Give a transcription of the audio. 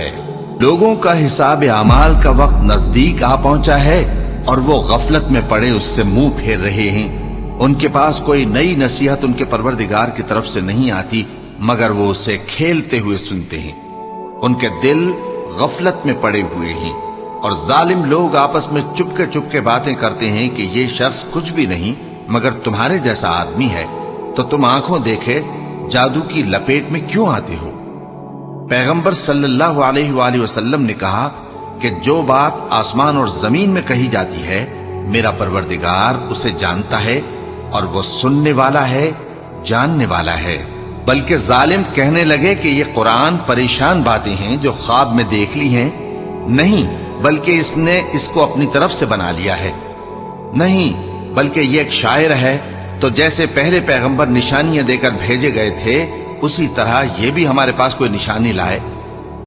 है। लोगों का हिसाब अमाल का वक्त नजदीक आ पहुंचा है और वो गफलत में पड़े उससे मुंह फेर रहे हैं। उनके पास कोई नई नसीहत उनके परवरदिगार की तरफ से नहीं आती मगर वो उसे खेलते हुए सुनते हैं। उनके दिल गफलत में पड़े हुए हैं और जालिम लोग आपस में चुपके चुपके बातें करते हैं कि ये शख्स कुछ भी नहीं मगर तुम्हारे जैसा आदमी है, तो तुम आंखों देखे जादू की लपेट में क्यों आते हो। पैगंबर सल्लल्लाहु अलैहि वसल्लम ने कहा कि जो बात आसमान और जमीन में कही जाती है मेरा परवरदिगार उसे जानता है और वो सुनने वाला है, जानने वाला है। बल्कि जालिम कहने लगे कि ये कुरान परेशान बातें हैं जो ख्वाब में देख ली हैं। नहीं, बल्कि इसने इसको अपनी तरफ से बना लिया है। नहीं, बल्कि ये एक शायर है। तो जैसे पहले पैगंबर निशानियां देकर भेजे गए थे उसी तरह ये भी हमारे पास कोई निशानी लाए।